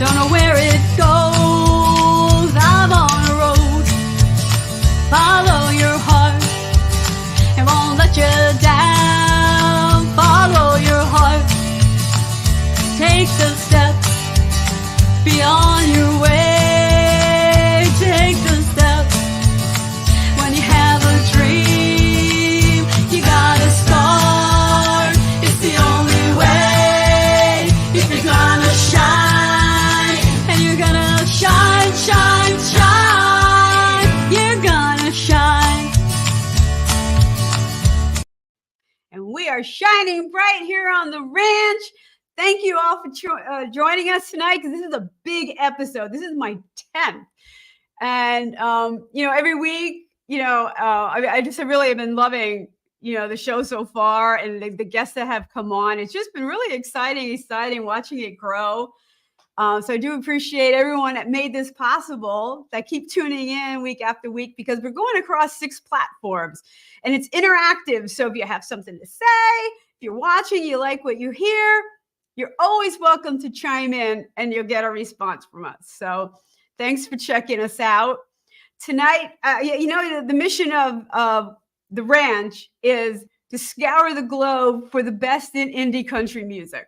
Don't know where it goes. I'm on a road. Follow your heart. It won't let you down. Follow your heart. Take the steps beyond your way. Take the steps. When you have a dream, you gotta start. It's the only way. If you're gonna shine, and you're gonna shine, shine, shine. You're gonna shine. And we are shining bright here on the ranch. Thank you all for joining us tonight, because this is a big episode. This is my 10th. And, every week, I just really have been loving, the show so far, and the guests that have come on. It's just been really exciting watching it grow. So I do appreciate everyone that made this possible, that keep tuning in week after week, because we're going across 6 platforms and it's interactive. So if you have something to say, if you're watching, you like what you hear, you're always welcome to chime in and you'll get a response from us. So thanks for checking us out. Tonight, the mission of the ranch is to scour the globe for the best in indie country music.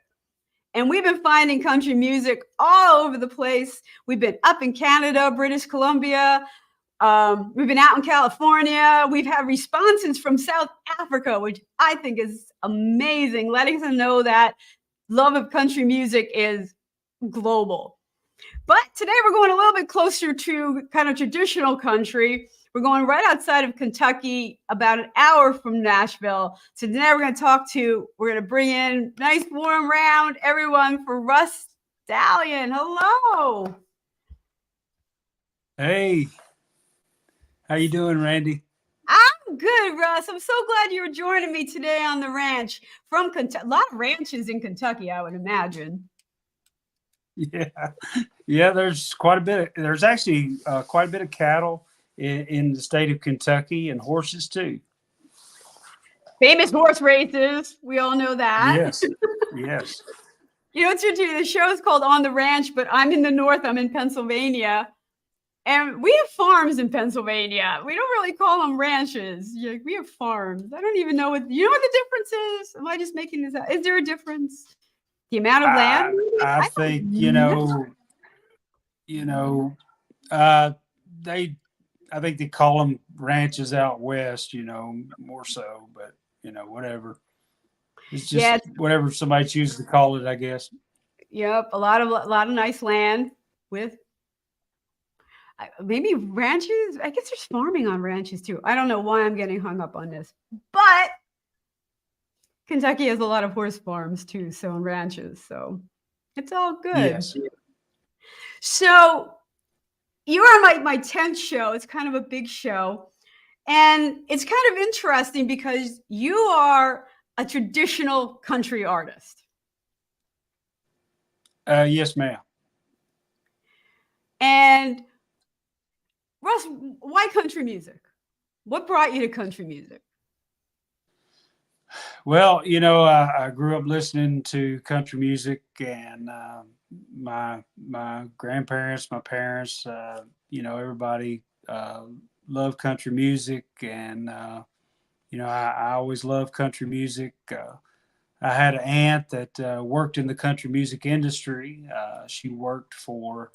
And we've been finding country music all over the place. We've been up in Canada, British Columbia. We've been out in California. We've had responses from South Africa, which I think is amazing, letting them know that love of country music is global. But today we're going a little bit closer to kind of traditional country. We're going right outside of Kentucky, about an hour from Nashville. So today we're going to bring in nice warm round everyone for Russ Stallion. Hello. Hey, how you doing, Randie? I'm good, Russ. I'm so glad you were joining me today on the ranch from Kentucky. A lot of ranches in Kentucky, I would imagine. Yeah. There's quite a bit. There's actually quite a bit of cattle in the state of Kentucky, and horses too. Famous horse races. We all know that. Yes. Yes. It's interesting. The show is called On the Ranch, but I'm in the north. I'm in Pennsylvania. And we have farms in Pennsylvania. We don't really call them ranches. We have farms. I don't even know what the difference is. Am I just making this up? Is there a difference? The amount of land? I think, I think they call them ranches out west, more so, but whatever. It's just whatever somebody chooses to call it, I guess. Yep. A lot of nice land with maybe ranches. I guess there's farming on ranches too. I don't know why I'm getting hung up on this, but Kentucky has a lot of horse farms too, so and ranches. So it's all good. Yes. So you're on my 10th show. It's kind of a big show. And it's kind of interesting because you are a traditional country artist. Yes, ma'am. And Russ, why country music? What brought you to country music? Well, I grew up listening to country music, and my grandparents, my parents, everybody loved country music, and I always loved country music. I had an aunt that worked in the country music industry. She worked for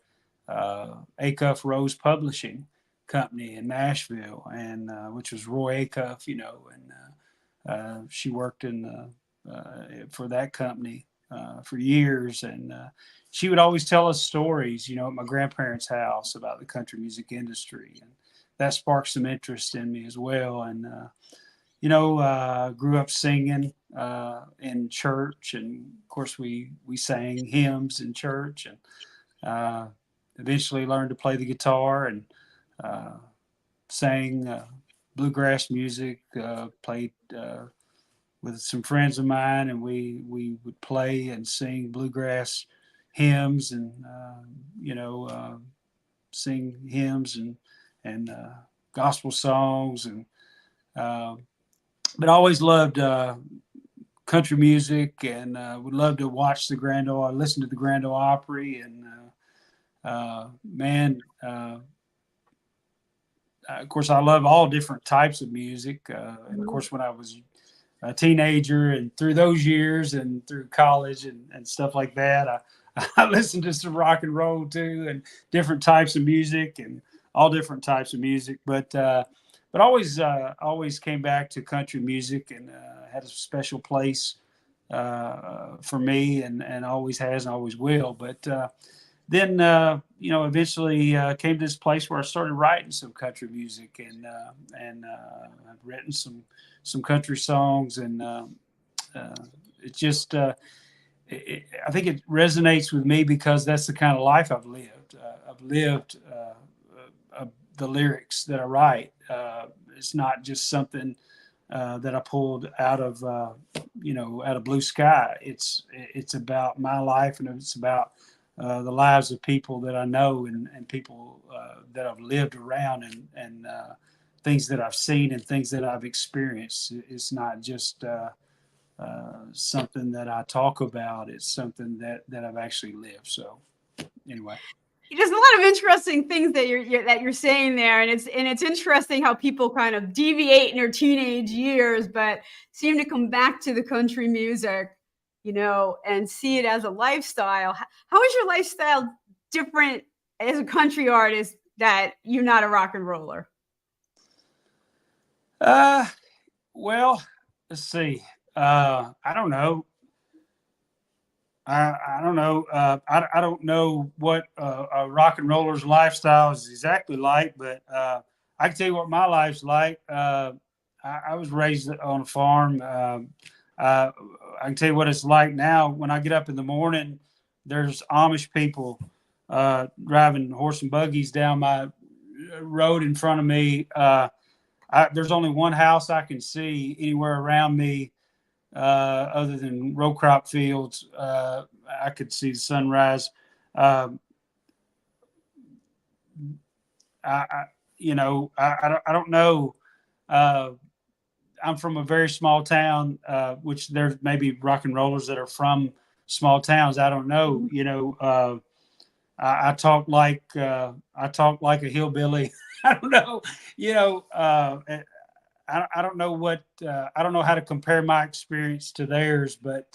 Acuff Rose Publishing Company in Nashville, and which was Roy Acuff, and she worked for that company for years, and she would always tell us stories, at my grandparents' house about the country music industry, and that sparked some interest in me as well. And grew up singing in church, and of course we sang hymns in church, and eventually learned to play the guitar and sang bluegrass music, played with some friends of mine, and we would play and sing bluegrass hymns, and sing hymns and gospel songs, and but I always loved country music, and would love to watch listen to the Grand Ole Opry, and Man, of course, I love all different types of music. And of course, when I was a teenager and through those years and through college and stuff like that, I listened to some rock and roll too, and different types of music and all different types of music. But always came back to country music and had a special place for me, and always has and always will. But then eventually came to this place where I started writing some country music, and I've written some country songs, and it just I think it resonates with me because that's the kind of life I've lived. I've lived the lyrics that I write. It's not just something that I pulled out of out of blue sky. It's about my life, and it's about the lives of people that I know, and people that I've lived around, and things that I've seen and things that I've experienced. It's not just something that I talk about. It's something that I've actually lived. So anyway. There's a lot of interesting things that you're saying there, and it's interesting how people kind of deviate in their teenage years, but seem to come back to the country music, and see it as a lifestyle. How is your lifestyle different as a country artist that you're not a rock and roller? Well, let's see. I don't know. I don't know. I don't know what a rock and roller's lifestyle is exactly like, but I can tell you what my life's like. I was raised on a farm. I can tell you what it's like now. When I get up in the morning, there's Amish people driving horse and buggies down my road in front of me. There's only one house I can see anywhere around me other than row crop fields. I could see the sunrise. I don't know. I'm from a very small town, which there may be rock and rollers that are from small towns. I don't know. I talk like a hillbilly. I don't know. I don't know what I don't know how to compare my experience to theirs, but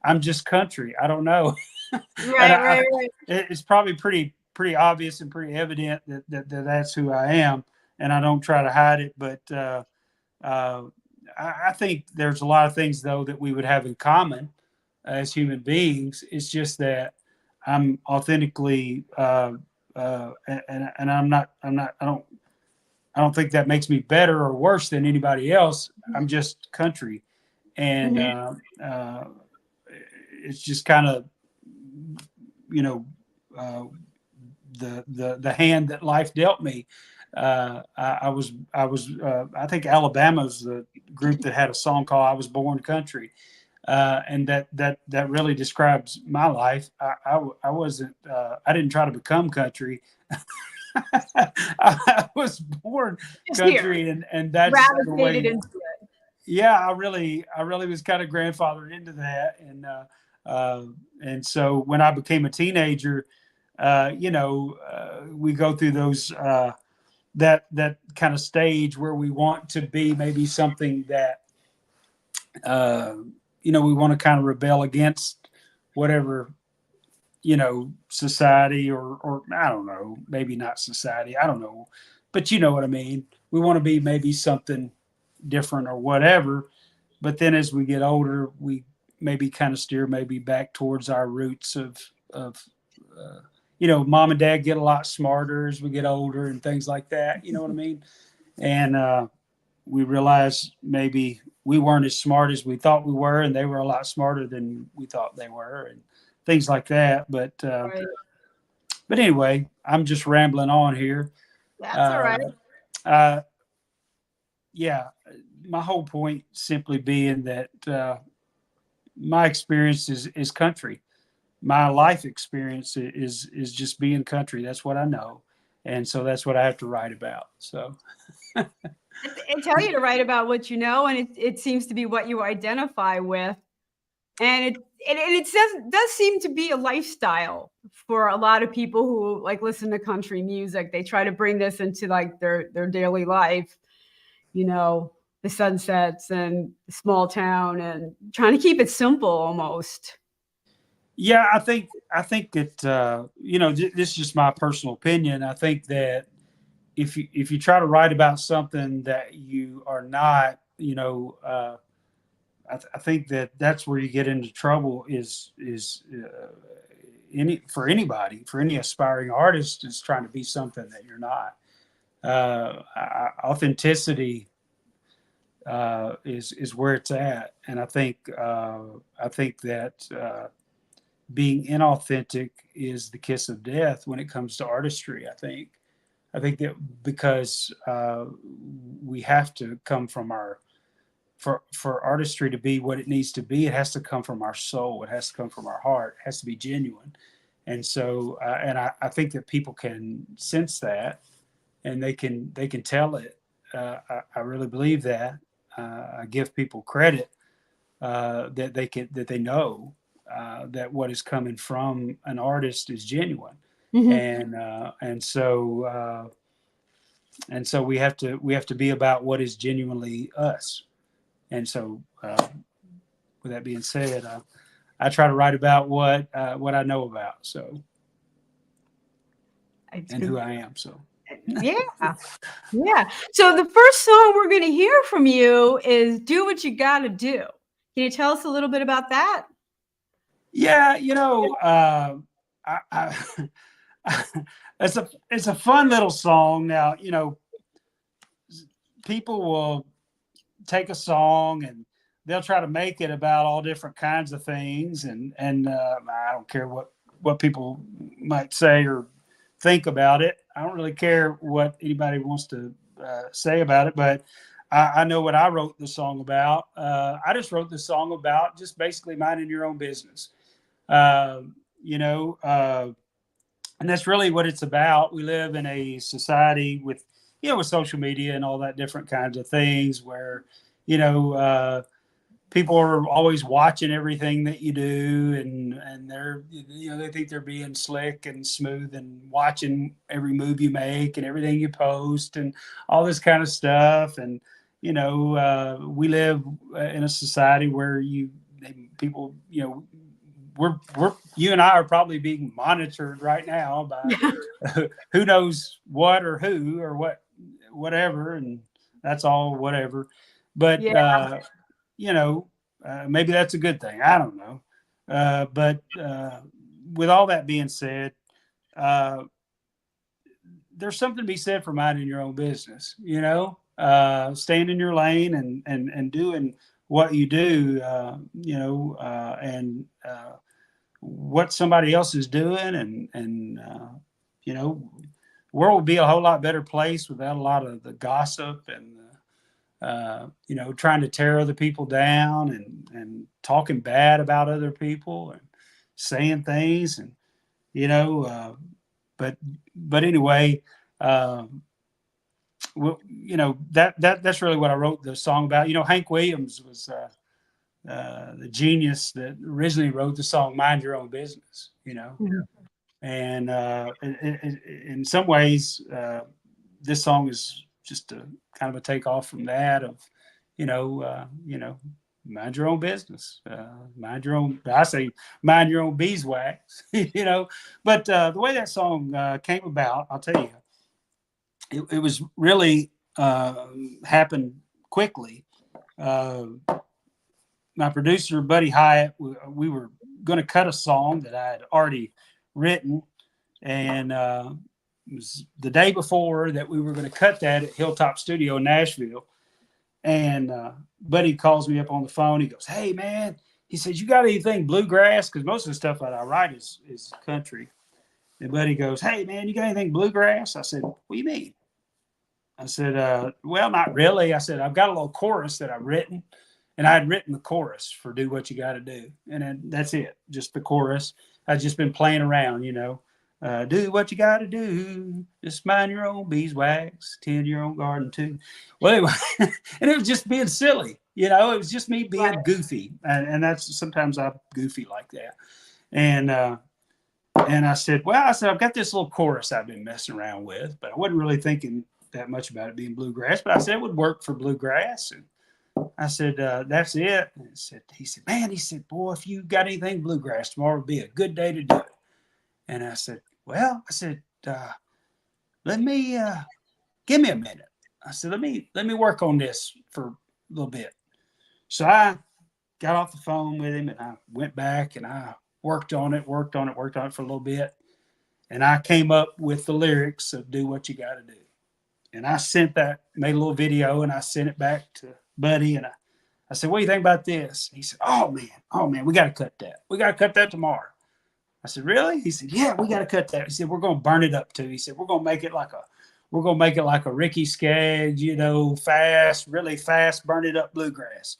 I'm just country. I don't know. Right. It's probably pretty obvious and pretty evident that's who I am, and I don't try to hide it. But I think there's a lot of things though that we would have in common as human beings. It's just that I'm authentically, and I don't think that makes me better or worse than anybody else. I'm just country, and it's just kind of, the hand that life dealt me. I think Alabama's the group that had a song called "I Was Born Country," and that really describes my life. I wasn't. I didn't try to become country. I was born country, and that's the way. Into it. Yeah, I really was kind of grandfathered into that, and so when I became a teenager, we go through those that kind of stage where we want to be maybe something that we want to kind of rebel against whatever society or I don't know, maybe not society, I don't know, but you know what I mean. We want to be maybe something different or whatever, but then as we get older, we maybe kind of steer maybe back towards our roots of mom and dad get a lot smarter as we get older and things like that, you know what I mean? And we realize maybe we weren't as smart as we thought we were, and they were a lot smarter than we thought they were, and things like that. But anyway, I'm just rambling on here. That's all right. Yeah, my whole point simply being that my experience is country. My life experience is just being country. That's what I know, and so that's what I have to write about. So I tell you to write about what you know, and it seems to be what you identify with. And and it does seem to be a lifestyle for a lot of people who like listen to country music. They try to bring this into like their daily life, you know, the sunsets and the small town, and trying to keep it simple almost. Yeah, I think that you know, this is just my personal opinion. I think that if you try to write about something that you are not, you know, I think that that's where you get into trouble. Is any for anybody, for any aspiring artist, is trying to be something that you're not. Authenticity is where it's at, and I think that being inauthentic is the kiss of death when it comes to artistry. I think that because we have to come from our for artistry to be what it needs to be, it has to come from our soul. It has to come from our heart. It has to be genuine. And so, I think that people can sense that, and they can tell it. I really believe that. I give people credit that they know that what is coming from an artist is genuine, Mm-hmm. and so we have to be about what is genuinely us. And so, with that being said, I try to write about what I know about, so and who I am. So Yeah. Yeah. So the first song we're going to hear from you is "Do What You Gotta Do." Can you tell us a little bit about that? yeah, you know, I it's a fun little song. Now, you know, people will take a song and they'll try to make it about all different kinds of things, and I don't care what people might say or think about it. I don't really care what anybody wants to say about it, but I know what I wrote the song about. I just wrote the song about just basically minding your own business. Uh, you know, and that's really what it's about. We live in a society with, you know, with social media and all that different kinds of things where, you know, people are always watching everything that you do, and they're, you know, they think they're being slick and smooth and watching every move you make and everything you post and all this kind of stuff. And you know, we live in a society where people, you know, we're you and I are probably being monitored right now by who knows what or who or whatever, and that's all whatever. But Yeah. you know, maybe that's a good thing. I don't know. But with all that being said, uh, there's something to be said for minding your own business. You know, staying in your lane and doing what you do. You know, and what somebody else is doing, and you know, the world would be a whole lot better place without a lot of the gossip and you know, trying to tear other people down and talking bad about other people and saying things, and you know, but anyway, well, you know, that's really what I wrote the song about. You know, Hank Williams was the genius that originally wrote the song "Mind Your Own Business." You know, Mhm. and in some ways, this song is just a kind of a takeoff from that of, you know, mind your own business, mind your own. I say mind your own beeswax, you know. But the way that song came about, I'll tell you, it was really happened quickly. Uh, my producer, Buddy Hyatt, we were going to cut a song that I had already written, and it was the day before that we were going to cut that at Hilltop Studio in Nashville. And Buddy calls me up on the phone. He goes, "Hey, man," he says, "you got anything bluegrass?" Because most of the stuff that I write is country. And Buddy goes, "Hey, man, you got anything bluegrass?" I said, "What do you mean?" I said, "Well, not really." I said, "I've got a little chorus that I've written." And I had written the chorus for "Do What You Got to Do." And then that's it, just the chorus. I'd just been playing around, you know. Do what you got to do. Just mind your own beeswax. Tend your own garden too. Well, anyway, and it was just being silly. You know, it was just me being Right. goofy, and that's sometimes I'm goofy like that. And I said, well, I've got this little chorus I've been messing around with, but I wasn't really thinking that much about it being bluegrass. But I said it would work for bluegrass, and I said, that's it. And he said, man, boy, if you got anything bluegrass, tomorrow would be a good day to do it. And I said, well, let me give me a minute. I said, let me work on this for a little bit. So I got off the phone with him, and I went back and I worked on it for a little bit. And I came up with the lyrics of Do What You Gotta Do. And I made a little video, and I sent it back to Buddy. And I said, what do you think about this? He said, oh man, we got to cut that. We got to cut that tomorrow. I said, really? He said, yeah, we got to cut that. He said, we're going to burn it up too. He said, we're going to make it like a Ricky Skaggs, you know, really fast, burn it up bluegrass.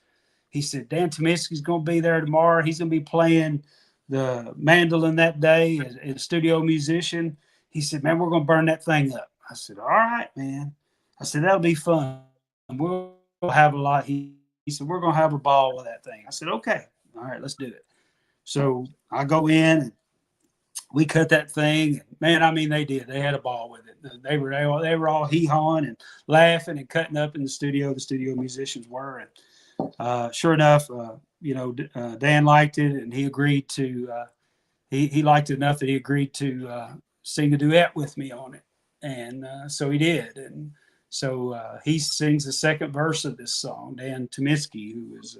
He said, Dan Tomiski's going to be there tomorrow. He's going to be playing the mandolin that day as a studio musician. He said, man, we're going to burn that thing up. I said, all right, man. I said, that'll be fun. We'll have a lot. He said, we're going to have a ball with that thing. I said, okay. All right, let's do it. So I go in, and we cut that thing. Man, I mean, they did. They had a ball with it. They were all hee-hawing and laughing and cutting up in the studio. The studio musicians were. And sure enough, Dan liked it, and he agreed to he liked it enough that he agreed to sing a duet with me on it. And so he did. And so he sings the second verse of this song. Dan Tomiski, who was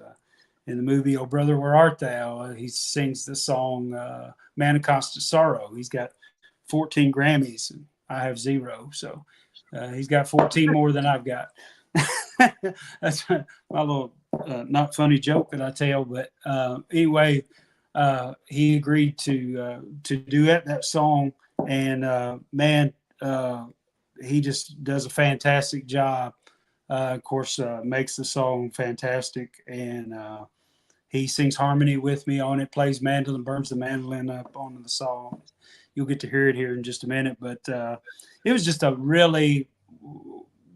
in the movie Oh Brother, Where Art Thou? He sings the song Man of Constant Sorrow. He's got 14 Grammys, and I have 0. So he's got 14 more than I've got. That's my little not funny joke that I tell. But anyway, he agreed to duet that song. And man, he just does a fantastic job. Of course, makes the song fantastic, and he sings harmony with me on it, plays mandolin, burns the mandolin up on the song. You'll get to hear it here in just a minute, but it was just a really,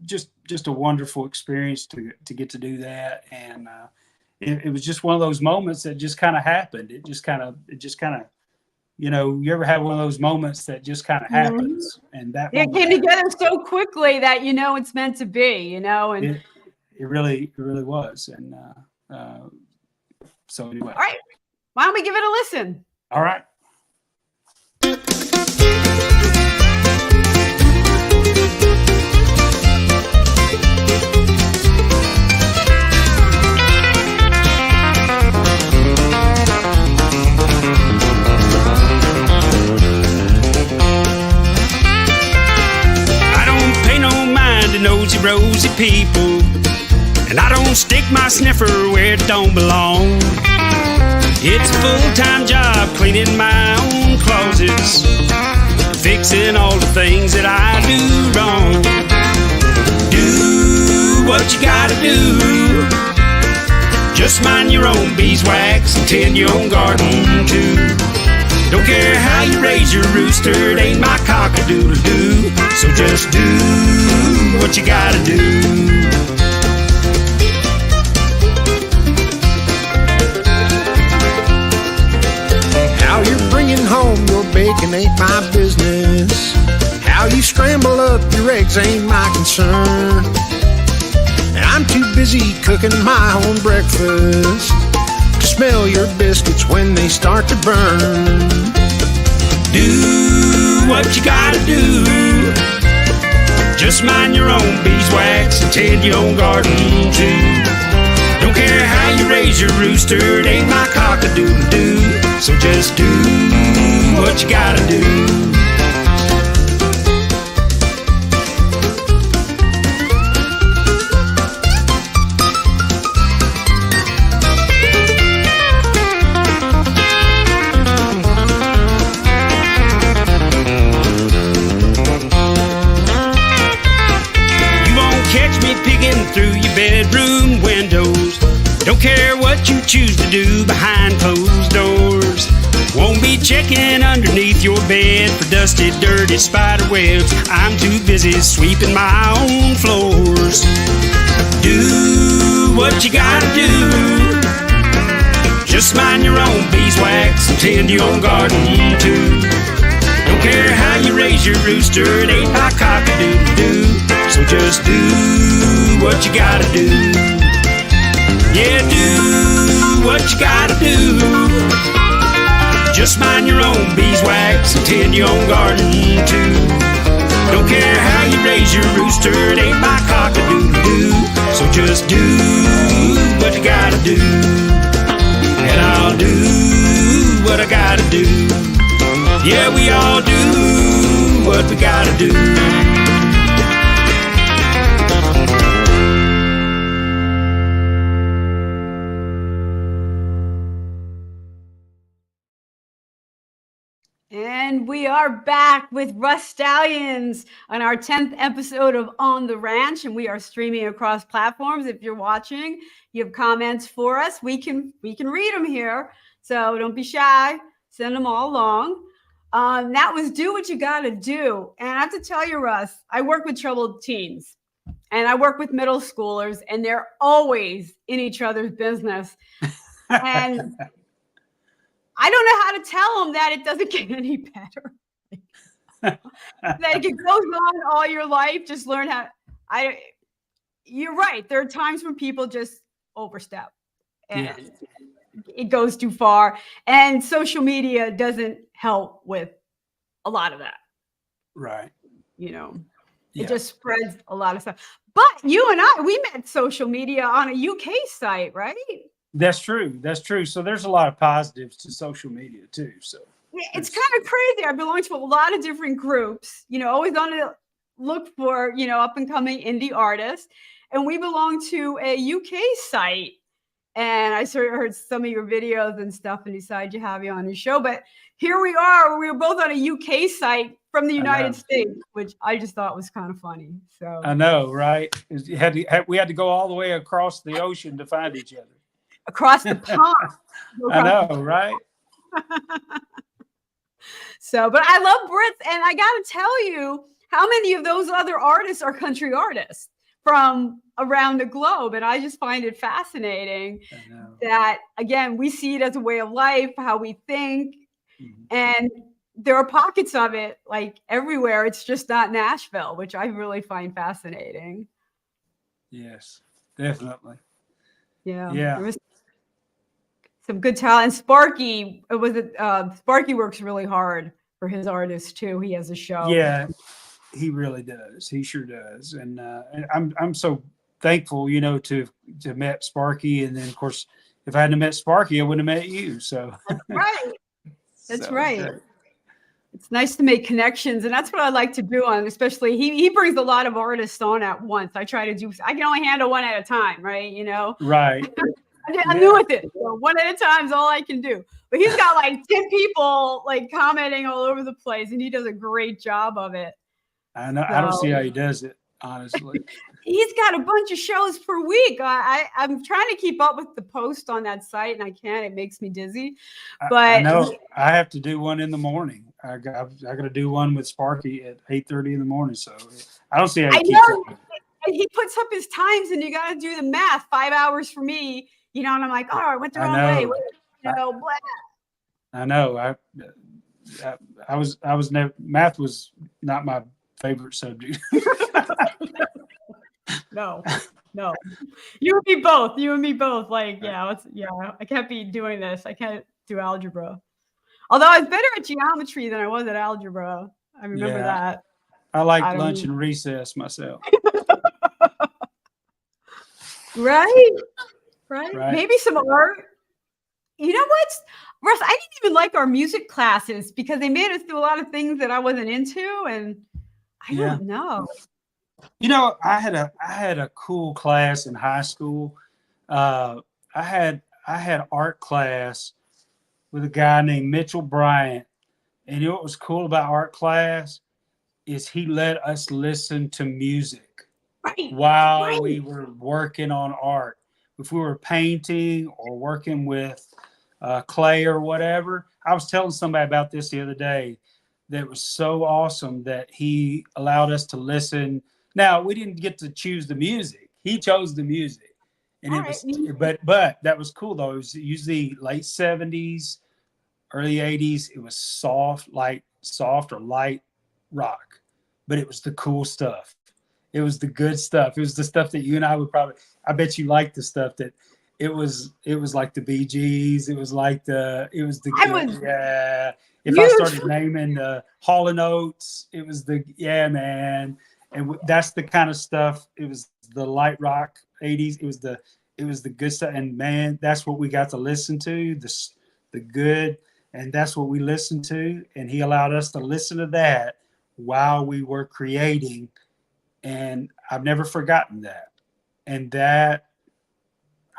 just a wonderful experience to get to do that, and it was just one of those moments that just kind of happened. It just kind of, you know, you ever have one of those moments that just kind of happens, and that it came together so quickly that you know it's meant to be, you know, and it really was. And so anyway, all right, why don't we give it a listen? All right. Nosy, rosy people, and I don't stick my sniffer where it don't belong. It's a full-time job cleaning my own closets, fixing all the things that I do wrong. Do what you gotta do. Just mind your own beeswax and tend your own garden too. Don't care how you raise your rooster, it ain't my cock-a-doodle-doo. So just do what you gotta do. How you're bringing home your bacon ain't my business. How you scramble up your eggs ain't my concern. I'm too busy cooking my own breakfast to smell your biscuits when they start to burn. Do what you gotta do. Just mind your own beeswax and tend your own garden too. Don't care how you raise your rooster, it ain't my cock-a-doodle-doo. So just do what you gotta do. Through your bedroom windows. Don't care what you choose to do behind closed doors. Won't be checking underneath your bed for dusty, dirty spider webs. I'm too busy sweeping my own floors. Do what you gotta do. Just mind your own beeswax and tend your own garden too. Don't care how you raise your rooster, it ain't by cock-a-doodle-doo. So just do what you gotta do. Yeah, do what you gotta do. Just mind your own beeswax and tend your own garden too. Don't care how you raise your rooster, it ain't by cock-a-doodle-doo. So just do what you gotta do, and I'll do what I gotta do. Yeah, we all do what we gotta do. And we are back with Russ Stallions on our 10th episode of On the Ranch, and we are streaming across platforms. If you're watching, you have comments for us, we can read them here. So don't be shy. Send them all along. That was Do What You Gotta Do. And I have to tell you, Russ, I work with troubled teens and I work with middle schoolers, and they're always in each other's business. And I don't know how to tell them that it doesn't get any better. Like it goes on all your life. Just learn how. You're right. There are times when people just overstep, and it goes too far. And social media doesn't help with a lot of that. Right. You know, it just spreads a lot of stuff. But you and we met social media on a UK site, right? That's true. That's true. So there's a lot of positives to social media too. So yeah, it's kind of crazy. I belong to a lot of different groups, you know, always on the look for, you know, up and coming indie artists. And we belong to a UK site. And I sort of heard some of your videos and stuff and decided to have you on the show. But here we are. We were both on a UK site from the United States, which I just thought was kind of funny. So I know, right? We had to go all the way across the ocean to find each other. Across the pond. I know, right? So, but I love Brits, and I got to tell you, how many of those other artists are country artists from around the globe? And I just find it fascinating that, again, we see it as a way of life, how we think, and there are pockets of it like everywhere. It's just not Nashville, which I really find fascinating. Yes, definitely. Yeah. Yeah. There was some good talent. Sparky, Sparky works really hard for his artists too. He has a show. Yeah, he really does. He sure does. And I'm so thankful, you know, to met Sparky. And then of course, if I hadn't met Sparky, I wouldn't have met you. So that's right. That's right. It's nice to make connections, and that's what I like to do on, especially he brings a lot of artists on at once. I can only handle one at a time, right? You know? Right. I'm new with it. So one at a time is all I can do. But he's got like 10 people like commenting all over the place, and he does a great job of it. I know. I don't see how he does it, honestly. He's got a bunch of shows per week. I'm trying to keep up with the post on that site, and I can't. It makes me dizzy. But I know I have to do one in the morning. I got to do one with Sparky at 8:30 in the morning. So I don't see how he keeps up. And he puts up his times, and you got to do the math. 5 hours for me, you know. And I'm like, oh, I went the wrong way. You know, blah. I know. I was never. Math was not my favorite subject. No. You and me both. Like, I can't be doing this. I can't do algebra. Although I was better at geometry than I was at algebra. I remember that. I like lunch and recess myself. Right. Maybe some art. You know what, Russ? I didn't even like our music classes because they made us do a lot of things that I wasn't into, and I don't know. You know, I had a cool class in high school. I had art class with a guy named Mitchell Bryant, and you know what was cool about art class is he let us listen to music while we were working on art. If we were painting or working with clay or whatever, I was telling somebody about this the other day. That was so awesome that he allowed us to listen. Now, we didn't get to choose the music. He chose the music. And All it right. was, but that was cool though. It was usually late 70s, early 80s. It was soft or light rock, but it was the cool stuff. It was the good stuff. It was the stuff that you and I would probably, I bet you liked the stuff that it was like the Bee Gees. It was the I good, was yeah. If I huge. started naming the Hall and Oates, it was the, yeah, man. And that's the kind of stuff. It was the light rock 80s. It was the good stuff. And man, that's what we got to listen to, the good. And that's what we listened to. And he allowed us to listen to that while we were creating. And I've never forgotten that. And that,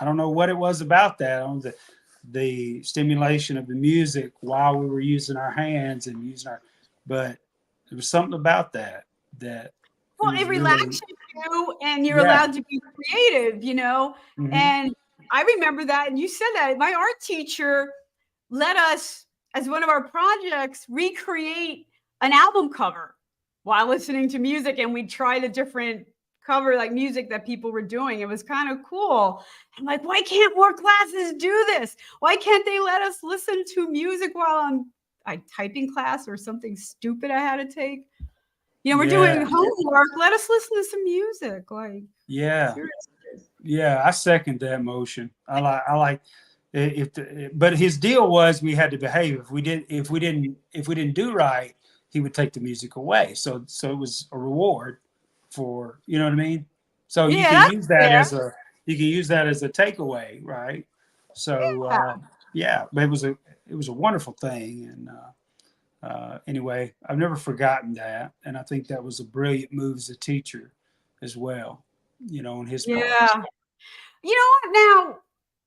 I don't know what it was about that, on the stimulation of the music while we were using our hands and but there was something about that. Well, it relaxes you and you're allowed to be creative, Mm-hmm. And I remember that. And you said that my art teacher let us, as one of our projects, recreate an album cover while listening to music. And we'd try the different cover, like music that people were doing. It was kind of cool. I'm like, why can't more classes do this? Why can't they let us listen to music while I'm typing class or something stupid I had to take? We're doing homework. Let us listen to some music. Like, seriously. Yeah, I second that motion. I like but his deal was we had to behave. If we didn't do right, he would take the music away. So it was a reward for, you know what I mean? So you can use that as a takeaway, right? So but it was a wonderful thing. And anyway, I've never forgotten that, and I think that was a brilliant move as a teacher as well, on his part. Yeah. Now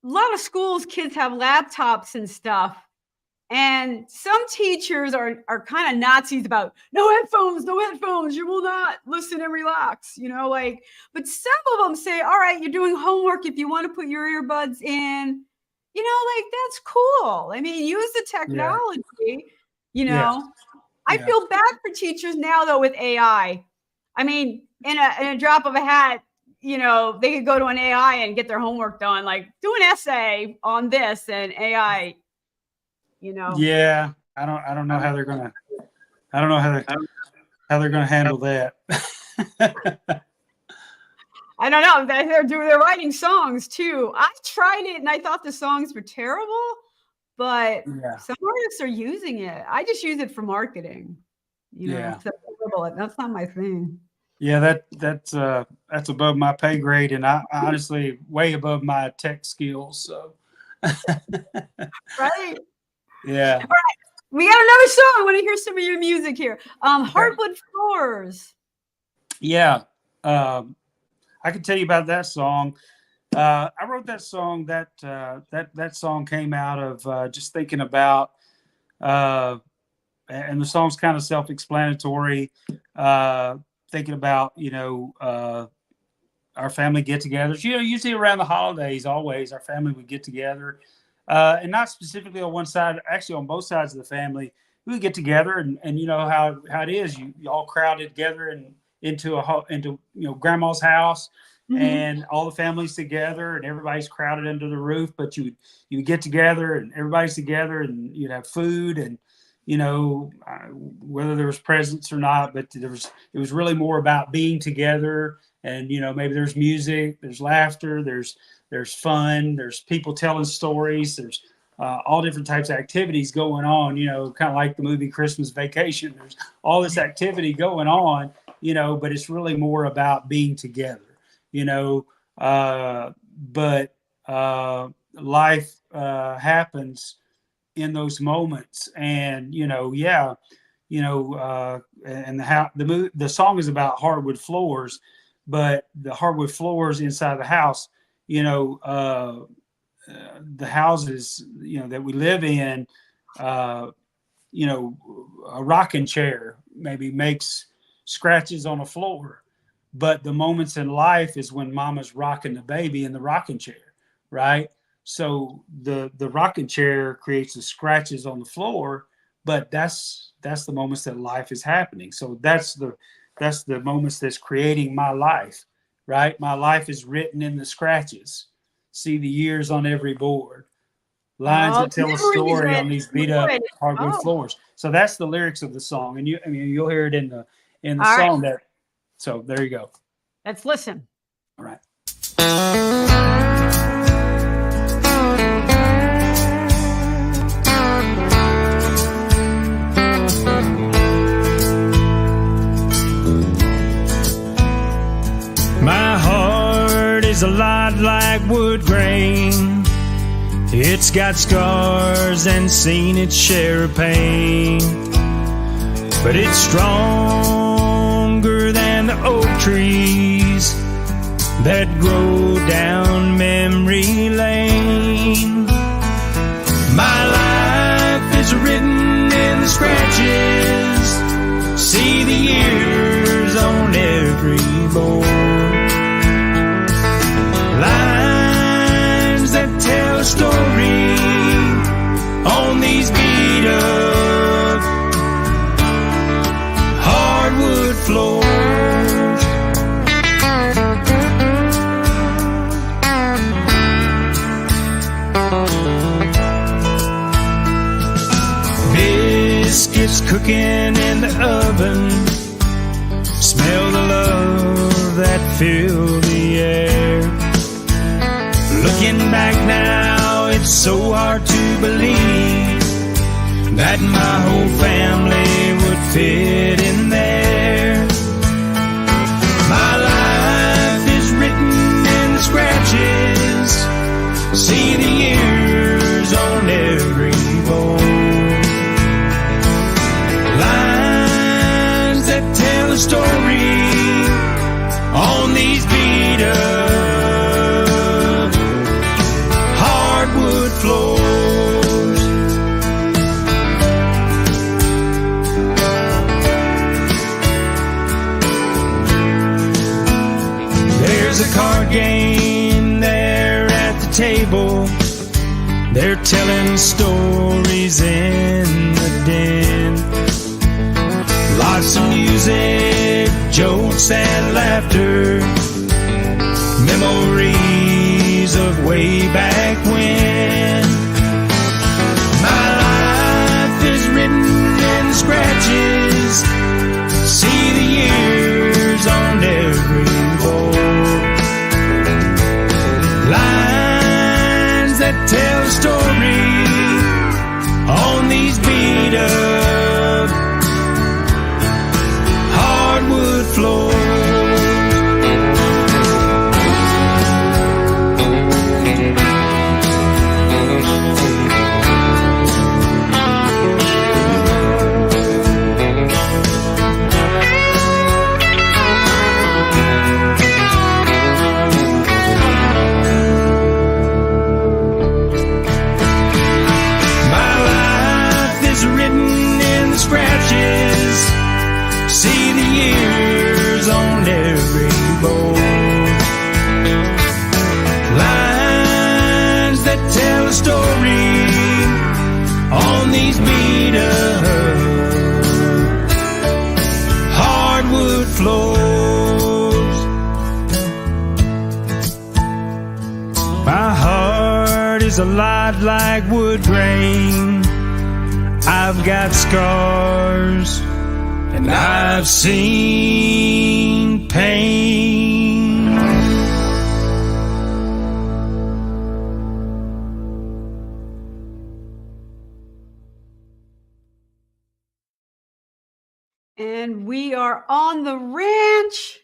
a lot of schools, kids have laptops and stuff, and some teachers are kind of Nazis about no headphones, you will not listen and relax, but some of them say, all right, you're doing homework, if you want to put your earbuds in, that's cool. I mean, use the technology. I feel bad for teachers now, though, with AI. I mean, in a drop of a hat, they could go to an AI and get their homework done, like do an essay on this, and AI, Yeah, I don't know how they're gonna. I don't know how they're gonna handle that. I don't know. They're writing songs too. I tried it and I thought the songs were terrible. But some artists are using it. I just use it for marketing. That's not my thing. Yeah, that's above my pay grade, and I honestly way above my tech skills. So, right? Yeah. All right, we got another song. I want to hear some of your music here. Hardwood Floors. Yeah, I can tell you about that song. I wrote that song. That song came out of just thinking about, and the song's kind of self-explanatory. Thinking about our family get-togethers. Usually around the holidays, always our family would get together, and not specifically on one side. Actually, on both sides of the family, we would get together, and you know how it is. You all crowded together and into grandma's house. Mm-hmm. And all the families together, and everybody's crowded under the roof. But you would get together, and everybody's together, and you'd have food, and whether there was presents or not. But it was really more about being together, and maybe there's music, there's laughter, there's fun, there's people telling stories, there's all different types of activities going on. Kind of like the movie Christmas Vacation. There's all this activity going on, but it's really more about being together. But life happens in those moments, and and the song is about hardwood floors, but the hardwood floors inside the house, the houses that we live in, a rocking chair maybe makes scratches on a floor. But the moments in life is when mama's rocking the baby in the rocking chair, right? So the rocking chair creates the scratches on the floor, but that's the moments that life is happening. So that's the moments that's creating my life, right? My life is written in the scratches. see the years on every board. Lines that tell a memories story that on these beat up destroyed. hardwood Oh. floors. So that's the lyrics of the song, and you'll hear it in the All right. song that. So there you go. Let's listen. All right. My heart is a lot like wood grain. It's got scars and seen its share of pain, but it's stronger than the oak trees that grow down memory lane. My life is written in the scratches, see the years on every board. Lines that tell a story on these beat up hardwood floors. Biscuits cooking in the oven, smell the love that filled the air. Looking back now, it's so hard to believe that my whole family would fit in there. My life is written in the scratches, see the years on every board. Lines that tell a story on these beat up hardwood floors. There's a card game there at the table. They're telling stories in the den. Lots of music, jokes and laughter, memories of way back when. My life is written in scratches, see the years on every board. Lines that tell a story on these beat up hardwood floors. My life is written in the scratches, see the years on every board. Lines that tell a story on these beat up hardwood floors. My heart is a lot like wood grain. I've got scars and I've seen pain. And we are on the ranch.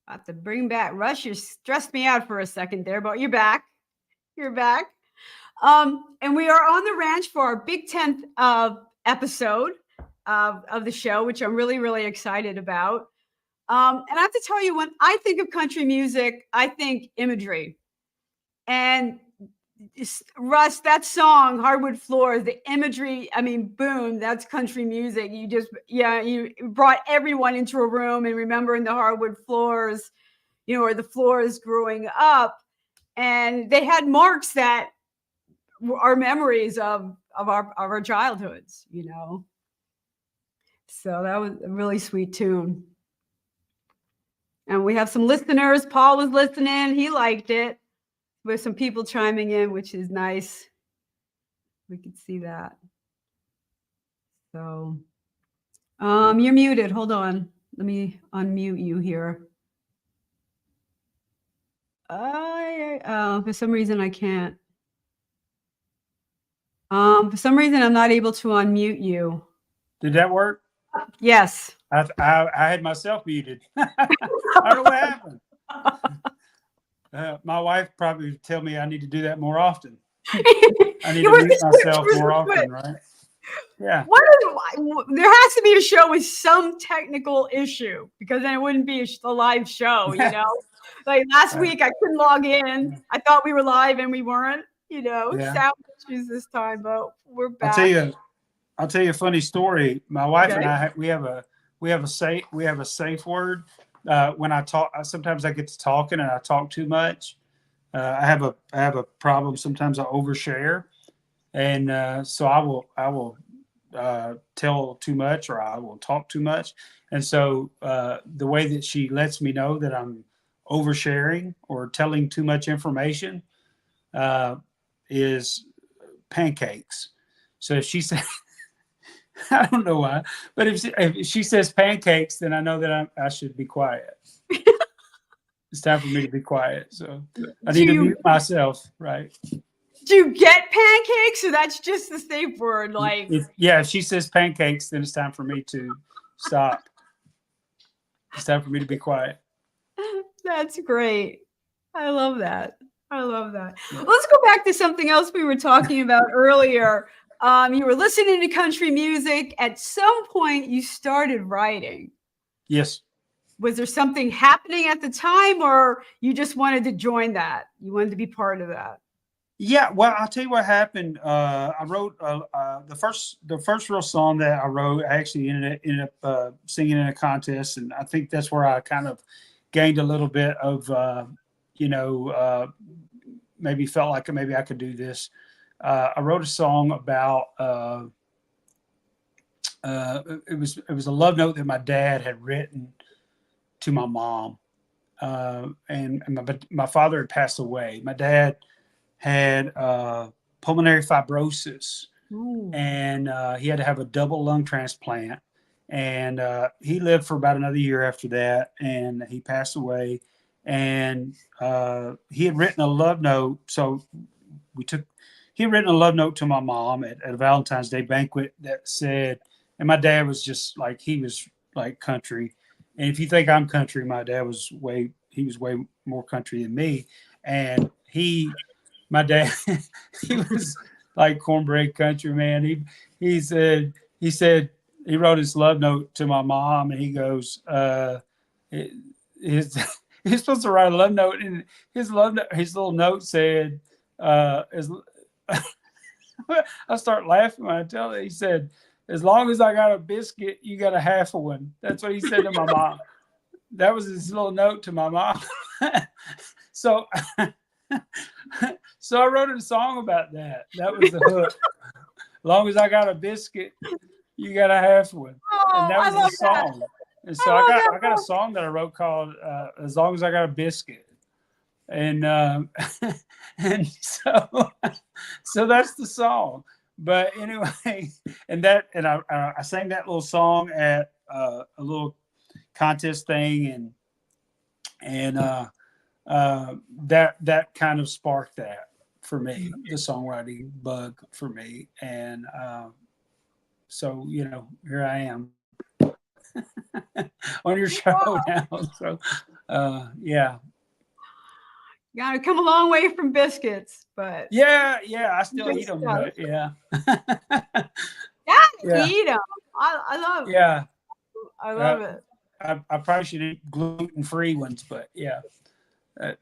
I have to bring back Russ. You stressed me out for a second there, but you're back. You're back. And we are on the ranch for our big 10th episode of the show, which I'm really, really excited about. And I have to tell you, when I think of country music, I think imagery. And Russ, that song, Hardwood Floors, the imagery, I mean, boom, that's country music. You brought everyone into a room and remembering the hardwood floors, or the floors growing up. And they had marks that are memories of our childhoods, So that was a really sweet tune. And we have some listeners. Paul was listening. He liked it. with some people chiming in, which is nice. We could see that. So, you're muted. Hold on. Let me unmute you here. For some reason I can't. For some reason I'm not able to unmute you. Did that work? Yes. I had myself muted. I don't know what happened. My wife probably would tell me I need to do that more often. I need to mute myself more often, right? Yeah. There has to be a show with some technical issue, because then it wouldn't be a live show, you know? Like last week I couldn't log in. I thought we were live and we weren't, you know, sound issues this time, but we're back. I'll tell you a funny story. My wife and I, we have a safe word. When I talk, sometimes I get to talking and I talk too much. I have a problem. Sometimes I overshare, and so I will tell too much, or I will talk too much. And so the way that she lets me know that I'm oversharing or telling too much information is pancakes. So if she says, I don't know why, but if she says pancakes, then I know that I should be quiet. It's time for me to be quiet. So I need to mute myself, right? Do you get pancakes, or that's just the safe word? Like, if she says pancakes, then it's time for me to stop. It's time for me to be quiet. That's great. I love that. I love that. Let's go back to something else we were talking about earlier. You were listening to country music. At some point, you started writing. Yes. Was there something happening at the time, or you just wanted to join that? You wanted to be part of that? Yeah. Well, I'll tell you what happened. I wrote the first real song that I wrote. I actually ended up singing in a contest, and I think that's where I kind of gained a little bit of, maybe felt like maybe I could do this. I wrote a song about it was a love note that my dad had written to my mom, and my father had passed away. My dad had pulmonary fibrosis. Ooh. And he had to have a double lung transplant, and he lived for about another year after that, and he passed away. And he had written a love note, so he had written a love note to my mom at a Valentine's Day banquet that said, and my dad was just like, he was like country. And if you think I'm country, my dad was way more country than me. And my dad, he was like cornbread country, man. He said he wrote his love note to my mom, and he goes, he's supposed to write a love note, and his little note said, I start laughing when I tell it. He said, "As long as I got a biscuit, you got a half of one." That's what he said to my mom. That was his little note to my mom. So I wrote a song about that. That was the hook. As long as I got a biscuit, you got a half one. And that was the song. And so I got a song that I wrote called "As Long as I Got a Biscuit." And and so that's the song. But anyway, and I sang that little song at a little contest thing, and that kind of sparked that for me, the songwriting bug for me. And so here I am on your show now. So yeah. You gotta come a long way from biscuits, but yeah, I still eat them, but yeah. Eat them. I love. Yeah, I love it. I probably should eat gluten-free ones, but yeah,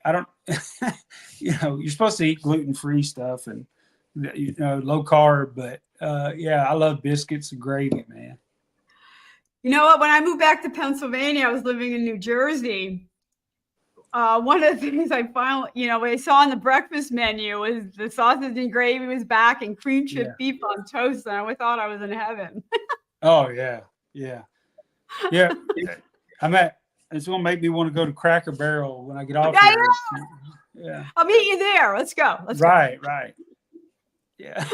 I don't. You're supposed to eat gluten-free stuff and low carb, but yeah, I love biscuits and gravy, man. You know what? When I moved back to Pennsylvania, I was living in New Jersey. One of the things I found, what I saw on the breakfast menu was the sausage and gravy was back and cream chip beef on toast, and I thought I was in heaven. Oh yeah. It's gonna make me want to go to Cracker Barrel when I get off here. Yeah. I'll meet you there. Let's go. Let's go. Right. Yeah.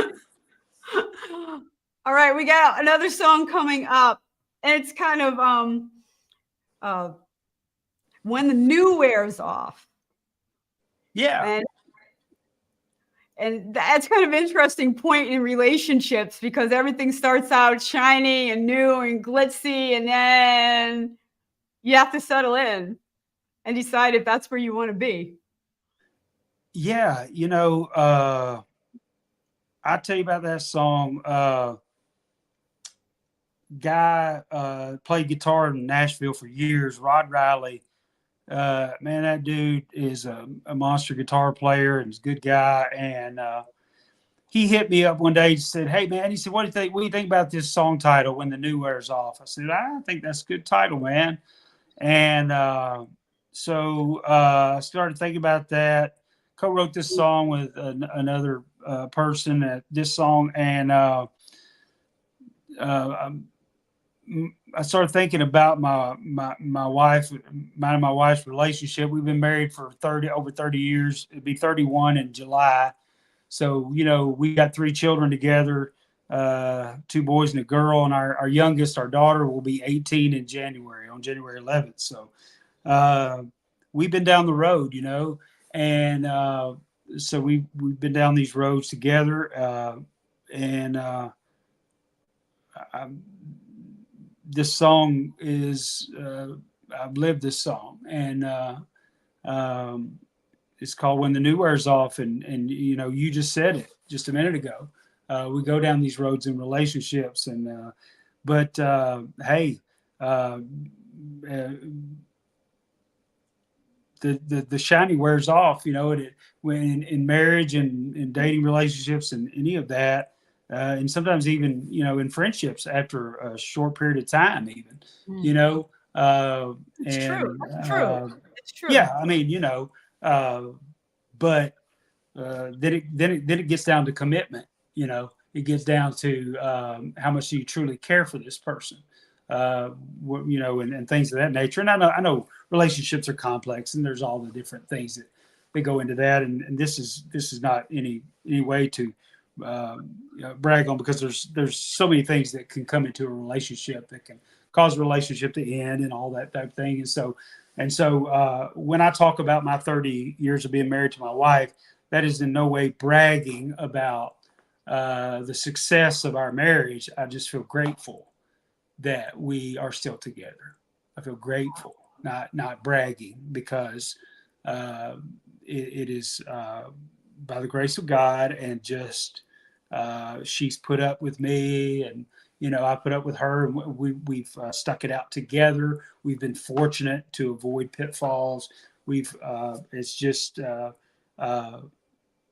All right, we got another song coming up, and it's kind of When the New Wears Off. Yeah. And that's kind of an interesting point in relationships, because everything starts out shiny and new and glitzy, and then you have to settle in and decide if that's where you want to be. Yeah, I'll tell you about that song. Guy played guitar in Nashville for years, Rod Riley. Man, that dude is a monster guitar player and he's a good guy. And he hit me up one day and said, "Hey, man," he said, what do you think about this song title, When the New Wears Off? I said, "I think that's a good title, man." And so I started thinking about that. Co-wrote this song with another person at this song, and I started thinking about my wife, mine and my wife's relationship. We've been married for over 30 years. It'd be 31 in July. So, we got 3 children together, 2 boys and a girl, and our youngest, our daughter, will be 18 in January, on January 11th. So we've been down the road, and so we've been down these roads together, and this song is I've lived this song, and it's called When the New Wears Off, and you just said it just a minute ago. We go down these roads in relationships, and but hey, the shiny wears off, when in marriage and in dating relationships and any of that, and sometimes even in friendships after a short period of time, even It's true. That's true. It's true. Yeah, I mean, but then it gets down to commitment. It gets down to how much do you truly care for this person. And things of that nature. And I know relationships are complex, and there's all the different things that go into that. And this is not any way to brag on, because there's so many things that can come into a relationship that can cause a relationship to end and all that type of thing. And so when I talk about my 30 years of being married to my wife, that is in no way bragging about the success of our marriage. I just feel grateful that we are still together. I feel grateful, not bragging, because it is by the grace of God, and just she's put up with me, and I put up with her, and we've stuck it out together. We've been fortunate to avoid pitfalls. It's just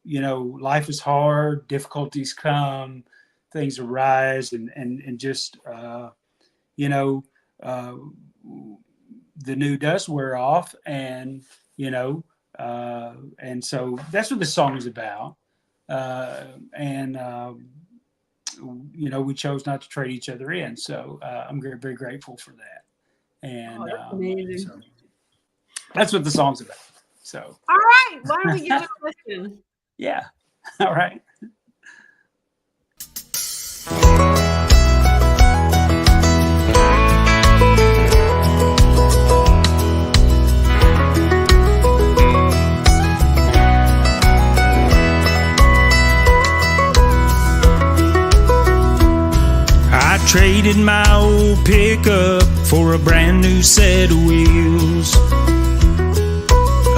life is hard, difficulties come, things arise, and just the new does wear off, and and so that's what the song is about. We chose not to trade each other in, so I'm very, very grateful for that. And that's amazing. So that's what the song's about. So all right, why don't we give it a listen? Yeah. All right. I traded my old pickup for a brand new set of wheels.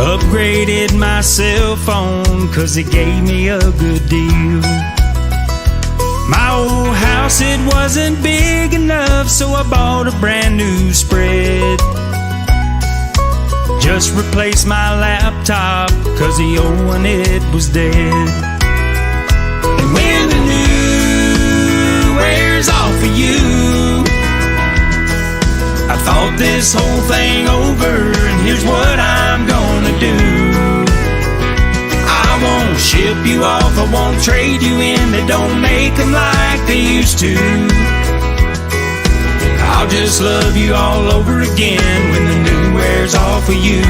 Upgraded my cell phone 'cause it gave me a good deal. My old house, it wasn't big enough, so I bought a brand new spread. Just replaced my laptop 'cause the old one, it was dead. And when the new wears off of you, I thought this whole thing over, and here's what I'm gonna do. I won't ship you off, I won't trade you in, they don't make them like they used to. I'll just love you all over again when the new wears off of you.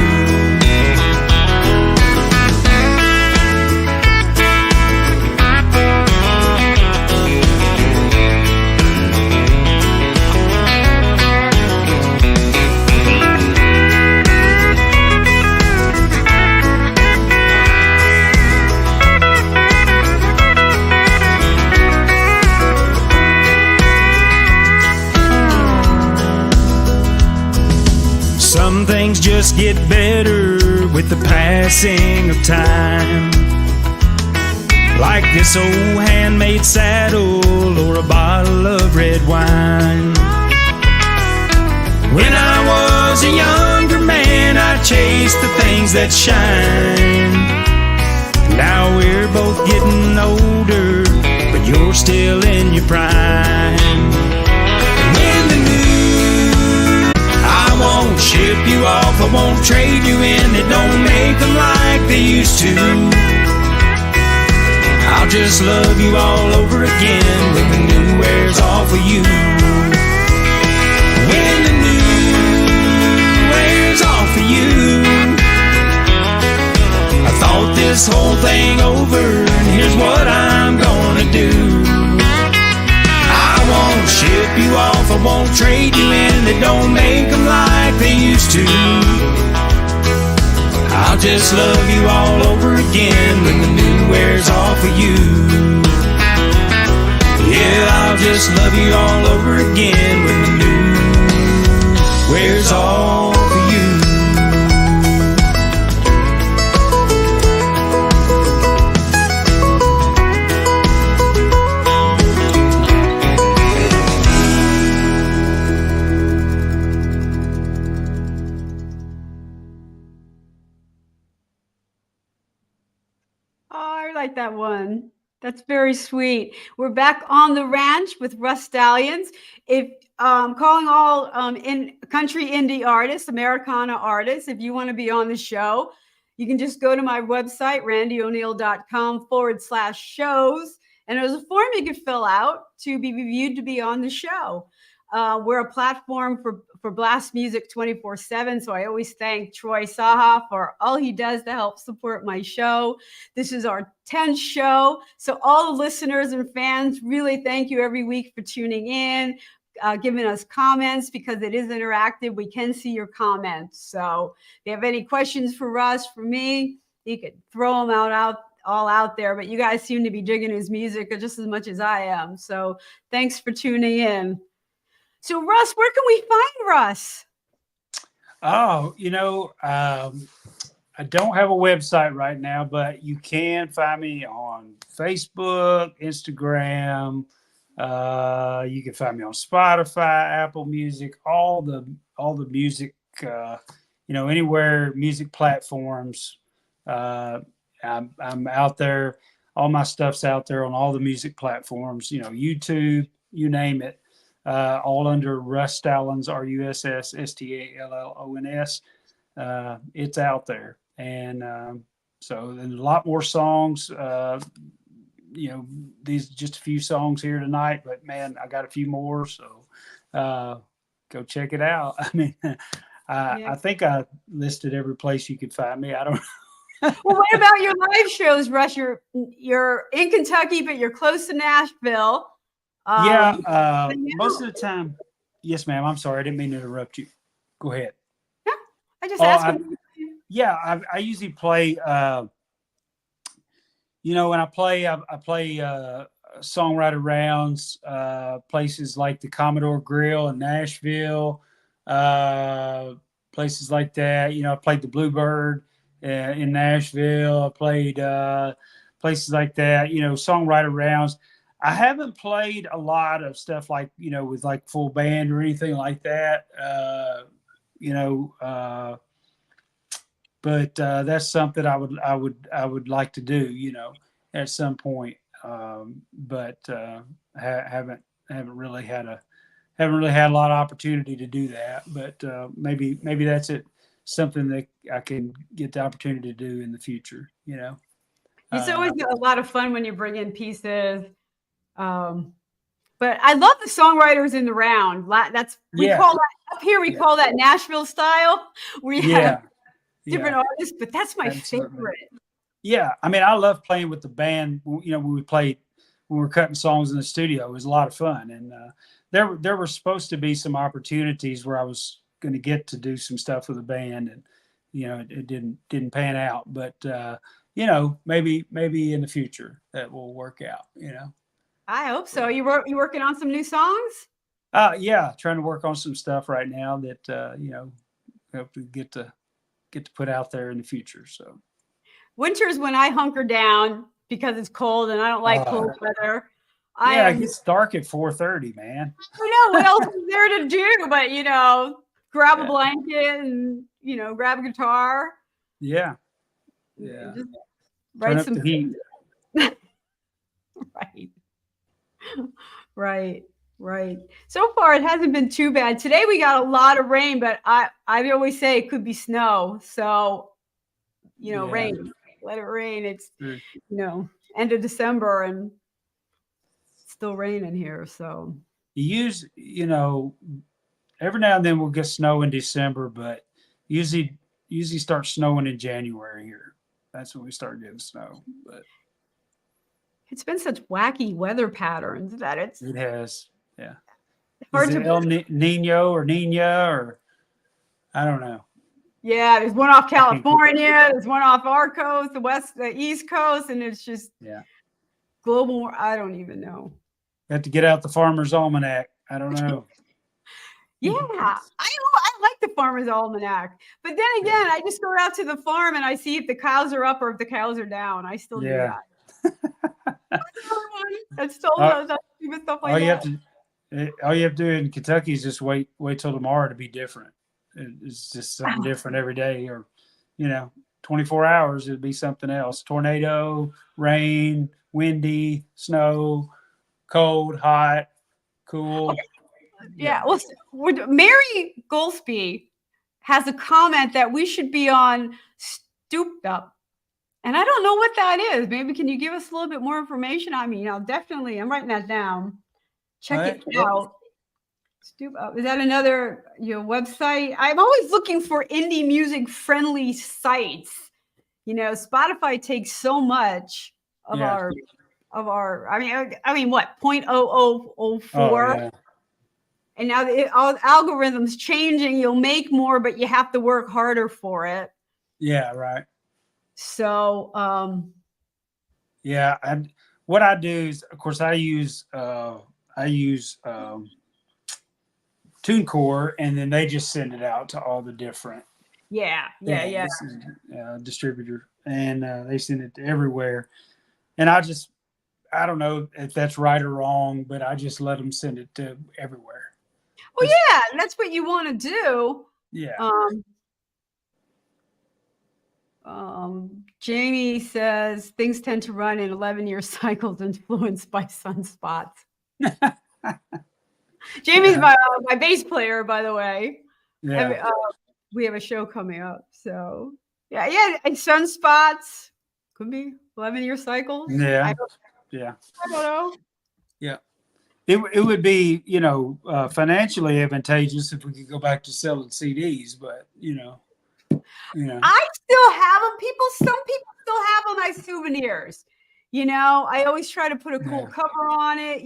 things just get better with the passing of time. Like this old handmade saddle or a bottle of red wine. When I was a younger man, I chased the things that shine. Now we're both getting older, but you're still in your prime. When the new, I won't ship you off, I won't trade you in. They don't make them like they used to. I'll just love you all over again when the new wears off of you. When the new wears off of you. I thought this whole thing over, and here's what I'm gonna do. I won't ship you off, I won't trade you in. They don't make them like they used to. I'll just love you all over again when the new wears off of you. Yeah, I'll just love you all over again when the new wears off of you. Oh, I like that one. That's very sweet. We're back on the ranch with Russ Stallions. If calling all in country indie artists, Americana artists, if you want to be on the show, you can just go to my website, randieoneal.com/shows, and there's a form you can fill out to be reviewed to be on the show. We're a platform for blast music 24/7. So I always thank Troy Saha for all he does to help support my show. This is our 10th show. So all the listeners and fans, really thank you every week for tuning in, giving us comments, because it is interactive. We can see your comments. So if you have any questions for Russ, for me, you could throw them all out there, but you guys seem to be digging his music just as much as I am. So thanks for tuning in. So Russ, where can we find Russ? Oh, I don't have a website right now, but you can find me on Facebook, Instagram. You can find me on Spotify, Apple Music, all the music, anywhere music platforms. I'm out there. All my stuff's out there on all the music platforms. YouTube, you name it. All under Russ Stallons, RussStallons. It's out there. And so there's a lot more songs. These just a few songs here tonight, but man, I got a few more. So go check it out. I mean, I think I listed every place you could find me. I don't know. Well, what about your live shows, Russ? You're in Kentucky, but you're close to Nashville. Most of the time. Yes, ma'am. I'm sorry. I didn't mean to interrupt you. Go ahead. Yeah, I just asked. I usually play, when I play songwriter rounds, places like the Commodore Grill in Nashville, places like that. I played the Bluebird in Nashville. I played places like that, songwriter rounds. I haven't played a lot of stuff like, with like full band or anything like that, but that's something I would like to do, at some point. But haven't really had a lot of opportunity to do that. But maybe that's something that I can get the opportunity to do in the future. It's always a lot of fun when you bring in pieces. But I love the songwriters in the round. Call that up here. We call that Nashville style. We have different artists, but that's my favorite. Yeah, I mean, I love playing with the band. When we were cutting songs in the studio, it was a lot of fun. And there were supposed to be some opportunities where I was going to get to do some stuff with the band, and it didn't pan out. But maybe in the future that will work out. I hope so. You working on some new songs? Trying to work on some stuff right now that hope to get to put out there in the future. So Winter's when I hunker down because it's cold and I don't like cold weather. It gets dark at 4:30, man. I know what else is there to do, but grab a blanket and grab a guitar. Yeah. Just Turn write up some the heat. Right. So far, it hasn't been too bad. Today we got a lot of rain, but I always say it could be snow. So, rain. Let it rain. It's end of December and it's still raining here. So every now and then we'll get snow in December, but usually starts snowing in January here. That's when we start getting snow. But it's been such wacky weather patterns that it has. Yeah. Hard Is it to El Nino or Nina or I don't know. Yeah, there's one off California, there's one off our coast, the East Coast, and it's just global. I don't even know. Have to get out the Farmer's Almanac. I don't know. Yeah, I like the Farmer's Almanac, but then again, I just go out to the farm and I see if the cows are up or if the cows are down. I still do that. That's still stupid stuff like that. All you have to do in Kentucky is just wait till tomorrow to be different. It's just something different every day, or 24 hours it'd be something else. Tornado, rain, windy, snow, cold, hot, cool. Yeah. Well, Mary Goldsby has a comment that we should be on Stooped Up. And I don't know what that is. Maybe can you give us a little bit more information? I mean, I'm writing that down. Check it out. Stoop Up. Is that another website? I'm always looking for indie music friendly sites. Spotify takes so much of our I mean what 0.0004. And now all algorithms changing. You'll make more, but you have to work harder for it. Yeah, right. So, what I do is, of course, I use TuneCore, and then they just send it out to all the different distributor, and they send it to everywhere. And I don't know if that's right or wrong, but I just let them send it to everywhere. Well, yeah, that's what you want to do. Yeah. Jamie says things tend to run in 11-year cycles influenced by sunspots. Jamie's my bass player, by the way. Yeah. We have a show coming up. So, yeah. And sunspots could be 11-year cycles. Yeah. I don't know. Yeah. It would be, financially advantageous if we could go back to selling CDs, but, I still have them. Some people still have them as souvenirs. I always try to put a cool cover on it,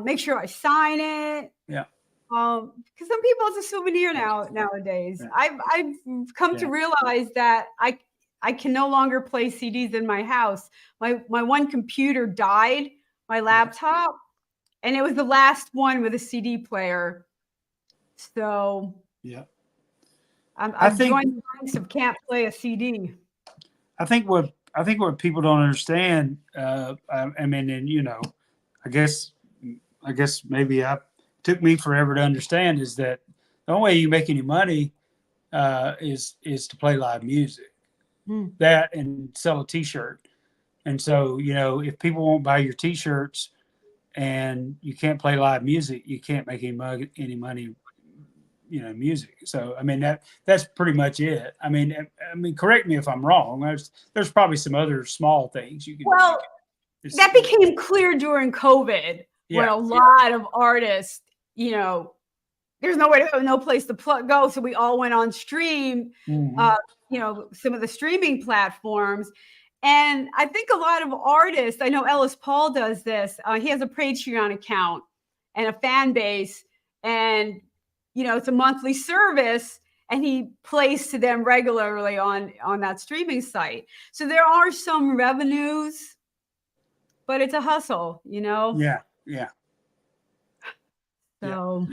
make sure I sign it. Yeah. Because some people it's a souvenir nowadays. Yeah. I've come to realize that I can no longer play CDs in my house. My one computer died, my laptop, and it was the last one with a CD player. So I'm joining the ranks of can't play a CD. I think what people don't understand, I guess maybe it took me forever to understand is that the only way you make any money is to play live music, that and sell a T-shirt. And so, if people won't buy your T-shirts and you can't play live music, you can't make any money. Music. So, that's pretty much it. I mean, correct me if I'm wrong. There's probably some other small things you can. Well, that became clear during COVID when a lot of artists, there's no place to go. So we all went on stream, some of the streaming platforms. And I think a lot of artists, I know Ellis Paul does this. He has a Patreon account and a fan base, and it's a monthly service, and he plays to them regularly on that streaming site. So there are some revenues, but it's a hustle, Yeah. So.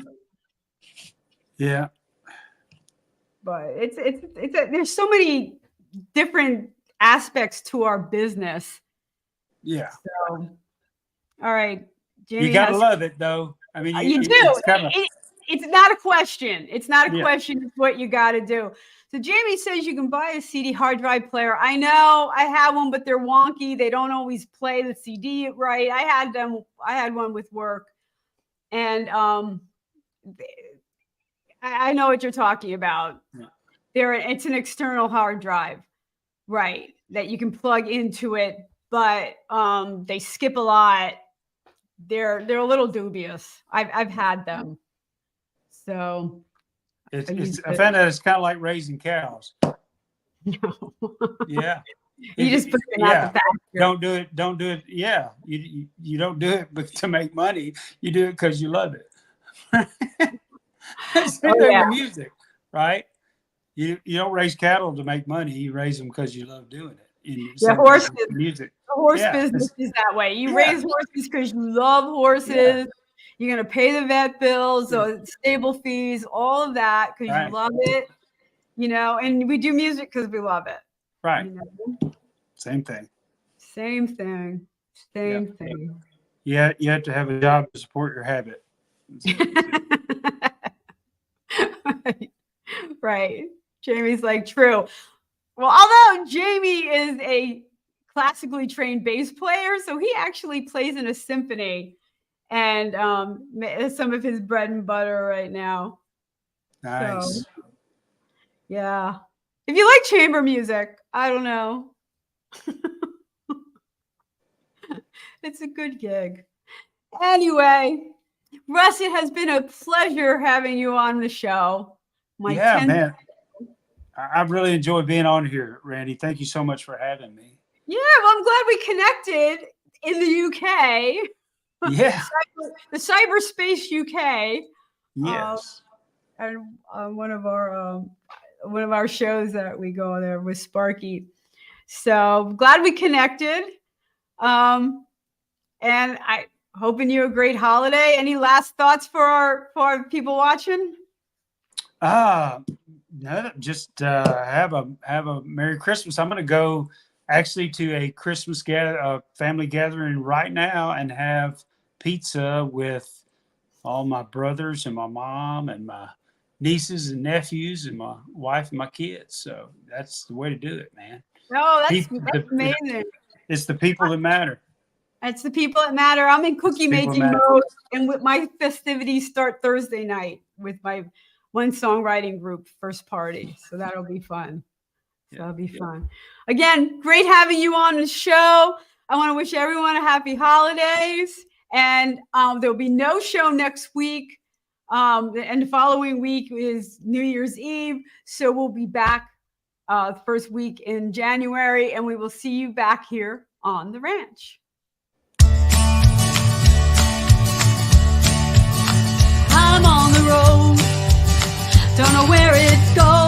Yeah. but there's so many different aspects to our business. Yeah. So, all right, Jamie, You gotta love it, though. I mean, you do. It's not a question. It's not a question. It's what you got to do. So Jamie says you can buy a CD hard drive player. I know I have one, but they're wonky. They don't always play the CD right. I had one with work, and I know what you're talking about. Yeah. It's an external hard drive, right? That you can plug into it, but they skip a lot. They're a little dubious. I've had them, so I found that it's kind of like raising cows. No. Yeah, you just put them out the pasture. Don't do it. Yeah, you don't do it to make money. You do it because you love it. It's with music, right? You don't raise cattle to make money. You raise them because you love doing it. Horse music. The horse business is that way. You raise horses because you love horses. Yeah. You're going to pay the vet bills, so stable fees, all of that because you love it. And we do music because we love it. Right. Same thing. Same thing. Yeah, you have to have a job to support your habit. Right. Jamie's like, true. Well, although Jamie is a classically trained bass player, so he actually plays in a symphony, and some of his bread and butter right now. Nice. So, yeah. If you like chamber music, I don't know. It's a good gig. Anyway, Russ, it has been a pleasure having you on the show. Man. I really enjoyed being on here, Randie. Thank you so much for having me. Yeah, well, I'm glad we connected in the UK. Yeah. The cyberspace UK. Yes. And one of our shows that we go there with Sparky. So glad we connected. And I hoping you a great holiday. Any last thoughts for our people watching? No, just have a Merry Christmas. I'm going to go actually to a Christmas family gathering right now and have pizza with all my brothers and my mom and my nieces and nephews and my wife and my kids. So that's the way to do it, man. No, that's amazing. It's the people that matter. It's the people that matter. I'm in cookie making mode, and with my festivities start Thursday night with my one songwriting group first party. So that'll be fun. That'll be fun. Again, great having you on the show. I want to wish everyone a happy holidays. And there'll be no show next week. And the following week is New Year's Eve. So we'll be back the first week in January, and we will see you back here on the ranch. I'm on the road. Don't know where it goes.